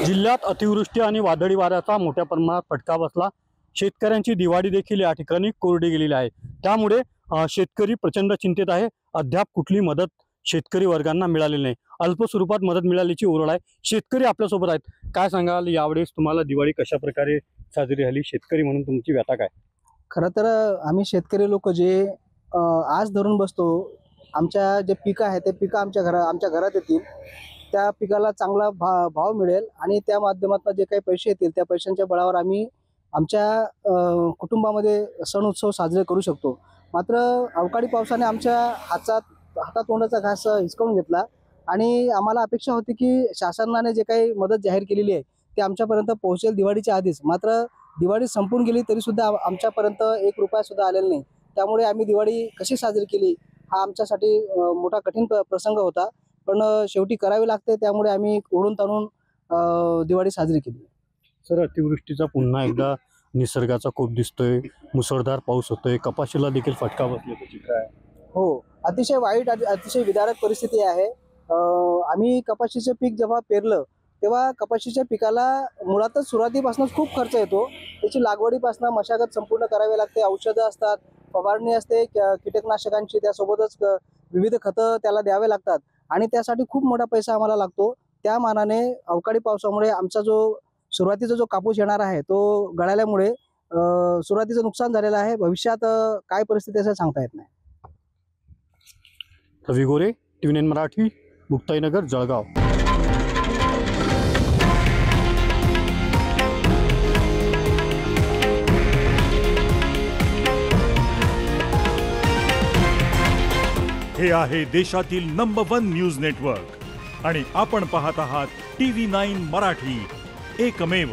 जिल्ह्यात अतिवृष्टी आणि वादळी वाऱ्याचा मोठ्या प्रमाणात फटका बसला। शेतकऱ्यांची दिवाळी देखील या ठिकाणी कोरडी गेलेली आहे। त्यामुळे शेतकरी प्रचंड चिंतेत आहे। अद्याप कुठली मदत शेतकरी वर्गांना मिळालेली नाही। अल्प स्वरूपात मदत मिळाल्याची ओरड आहे। शेतकरी आपल्या सोबत आहेत। काय सांगाल यावेळेस तुम्हाला दिवाळी कशा प्रकारे साजरी झाली? शेतकरी म्हणून तुमची व्यथा काय? खरं तर आम्ही शेतकरी लोक जे आज धरून बसतो, आमच्या जे पिकं आहे ते पिकं आमच्या घरात येतील, त्या पिकाला चांगला भाव मिळेल आणि त्या माध्यमातून जे काही पैसे येतील त्या पैशांच्या बळावर आम्ही आमच्या कुटुंबामध्ये सण उत्सव साजरे करू शकतो। मात्र अवकाळी पावसाने आमच्या हातातोंडाचा घास हिसकावून घेतला आणि आम्हाला अपेक्षा होती की शासनाने जे काही मदत जाहीर केलेली आहे ते आमच्यापर्यंत पोहोचेल दिवाळीच्या आधीच। मात्र दिवाळी संपून गेली तरी सुद्धा आमच्यापर्यंत 1 रुपया सुद्धा आलेला नाही। त्यामुळे आम्ही दिवाळी कशी साजरी केली हा आमच्यासाठी मोठा कठीण प्रसंग होता, पण शेवटी करावी लागते, त्यामुळे आम्ही ओढून ताणून दिवाळी साजरी केली। सर, अतिवृष्टीचा पुन्हा एकदा निसर्गाचा कोप दिसतोय, मुसळधार पाऊस होतोय, कपाशीला देखील फटका बसल्याचं चित्र आहे। हो, अतिशय वाईट अतिशय विदारक परिस्थिती आहे। आम्ही कपाशीचे पीक जेव्हा पेरलं तेव्हा कपाशीच्या पिकाला मुळातच सुरुवातीपासूनच खूप खर्च येतो। त्याची लागवडीपासून मशागत संपूर्ण करावी लागते, औषधं असतात, फवारणी असते कीटकनाशकांची, त्यासोबतच विविध खतं त्याला द्यावे लागतात आणि त्यासाठी खूप मोठा पैसा आम्हाला लागतो। त्या मानाने अवकाळी पावसामुळे आमचा जो सुरुवातीचा जो कापूस येणार आहे तो गळाल्यामुळे सुरुवातीचं नुकसान झालेलं आहे। भविष्यात काय परिस्थिती असेल सांगता येत नाही। रवी गोरे, TVN मराठी, मुक्ताईनगर, जळगाव। हे आहे देशातील नंबर 1 न्यूज नेटवर्क आणि आपण पाहत आहात TV9 मराठी, एकमेव।